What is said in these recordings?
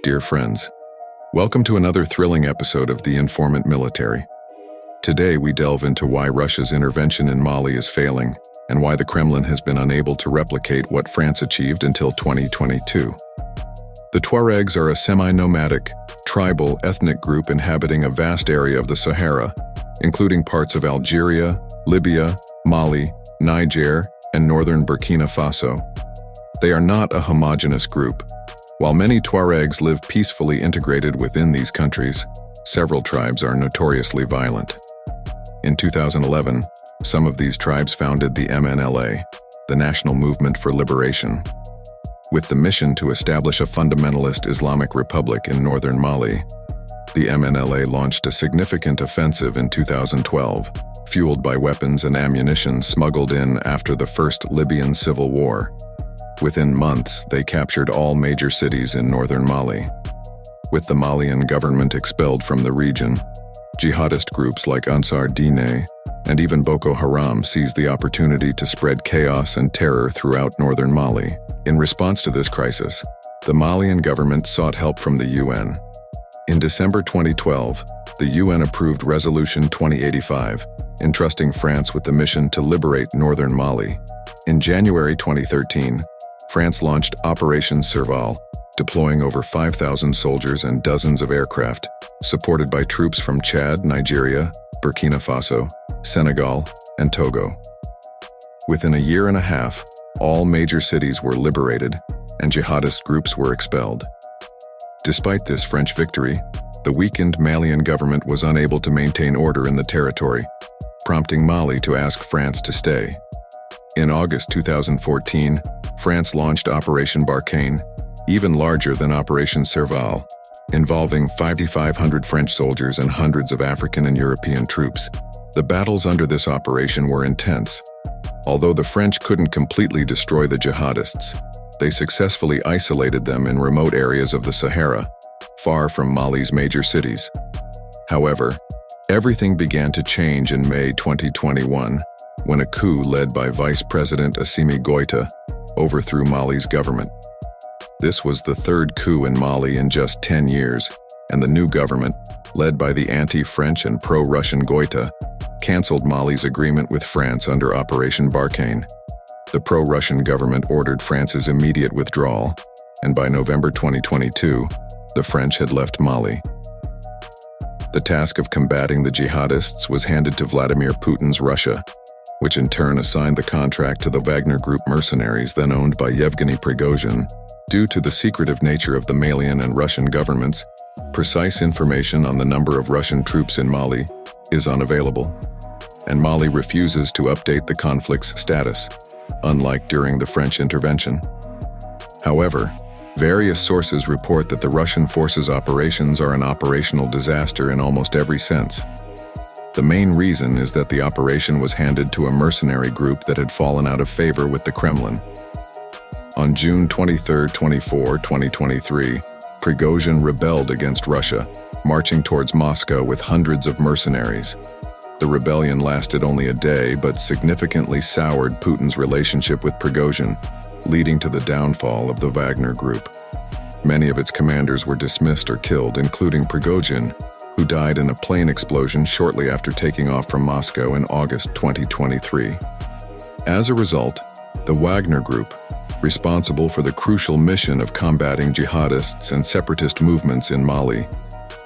Dear friends, welcome to another thrilling episode of The Informant Military. Today we delve into why Russia's intervention in Mali is failing and why the Kremlin has been unable to replicate what France achieved until 2022. The Tuaregs are a semi-nomadic, tribal, ethnic group inhabiting a vast area of the Sahara, including parts of Algeria, Libya, Mali, Niger, and northern Burkina Faso. They are not a homogeneous group. While many Tuaregs live peacefully integrated within these countries, several tribes are notoriously violent. In 2011, some of these tribes founded the MNLA, the National Movement for Liberation, with the mission to establish a fundamentalist Islamic republic in northern Mali. The MNLA launched a significant offensive in 2012, fueled by weapons and ammunition smuggled in after the first Libyan civil war. Within months, they captured all major cities in northern Mali. With the Malian government expelled from the region, jihadist groups like Ansar Dine and even Boko Haram seized the opportunity to spread chaos and terror throughout northern Mali. In response to this crisis, the Malian government sought help from the UN. In December 2012, the UN approved Resolution 2085, entrusting France with the mission to liberate northern Mali. In January 2013, France launched Operation Serval, deploying over 5,000 soldiers and dozens of aircraft, supported by troops from Chad, Nigeria, Burkina Faso, Senegal, and Togo. Within a year and a half, all major cities were liberated, and jihadist groups were expelled. Despite this French victory, the weakened Malian government was unable to maintain order in the territory, prompting Mali to ask France to stay. In August 2014, France launched Operation Barkhane, even larger than Operation Serval, involving 5,500 French soldiers and hundreds of African and European troops. The battles under this operation were intense. Although the French couldn't completely destroy the jihadists, they successfully isolated them in remote areas of the Sahara, far from Mali's major cities. However, everything began to change in May 2021, when a coup led by Vice President Assimi Goïta overthrew Mali's government. This was the third coup in Mali in just 10 years, and the new government, led by the anti-French and pro-Russian Goïta, canceled Mali's agreement with France under Operation Barkhane. The pro-Russian government ordered France's immediate withdrawal, and by November 2022, the French had left Mali. The task of combating the jihadists was handed to Vladimir Putin's Russia, which in turn assigned the contract to the Wagner Group mercenaries then owned by Yevgeny Prigozhin. Due to the secretive nature of the Malian and Russian governments, precise information on the number of Russian troops in Mali is unavailable, and Mali refuses to update the conflict's status, unlike during the French intervention. However, various sources report that the Russian forces' operations are an operational disaster in almost every sense. The main reason is that the operation was handed to a mercenary group that had fallen out of favor with the Kremlin. On June 23, 2023, Prigozhin rebelled against Russia, marching towards Moscow with hundreds of mercenaries. The rebellion lasted only a day, but significantly soured Putin's relationship with Prigozhin, leading to the downfall of the Wagner Group. Many of its commanders were dismissed or killed, including Prigozhin, who died in a plane explosion shortly after taking off from Moscow in August 2023. As a result, the Wagner Group, responsible for the crucial mission of combating jihadists and separatist movements in Mali,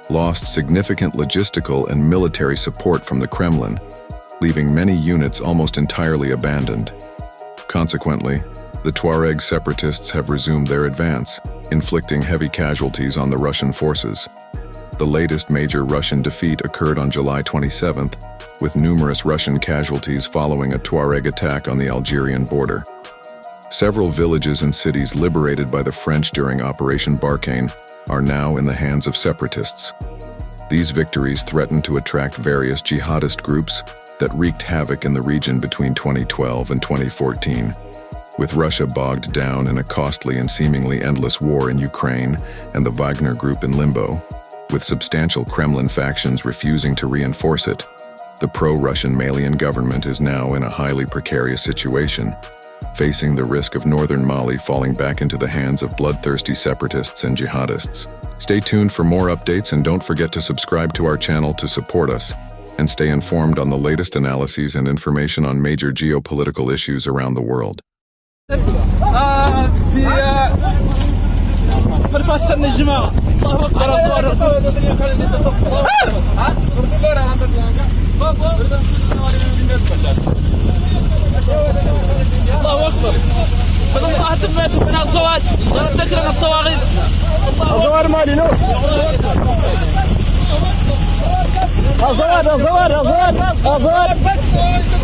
lost significant logistical and military support from the Kremlin, leaving many units almost entirely abandoned. Consequently, the Tuareg separatists have resumed their advance, inflicting heavy casualties on the Russian forces. The latest major Russian defeat occurred on July 27th, with numerous Russian casualties following a Tuareg attack on the Algerian border. Several villages and cities liberated by the French during Operation Barkhane are now in the hands of separatists. These victories threaten to attract various jihadist groups that wreaked havoc in the region between 2012 and 2014. With Russia bogged down in a costly and seemingly endless war in Ukraine and the Wagner Group in limbo, with substantial Kremlin factions refusing to reinforce it, the pro-Russian Malian government is now in a highly precarious situation, facing the risk of northern Mali falling back into the hands of bloodthirsty separatists and jihadists. Stay tuned for more updates and don't forget to subscribe to our channel to support us and stay informed on the latest analyses and information on major geopolitical issues around the world. الله أكبر. الله تبعت من الزواد تكره الصواغيط. الزواد مالي نور. الزواد الزواد الزواد الزواد.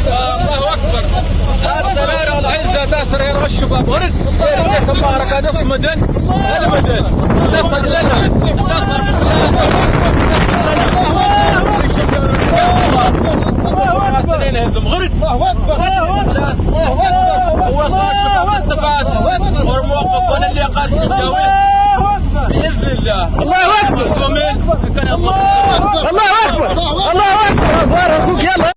الله أكبر. السرير العزة تسرير الشباب ورد. تبارك نص مدن. المدن. نص لنا. الله أكبر. هو صار شباب التبعات والموقف وانا اللي قاعد يتجاوز باذن الله. الله اكبر. الله اكبر. الله اكبر.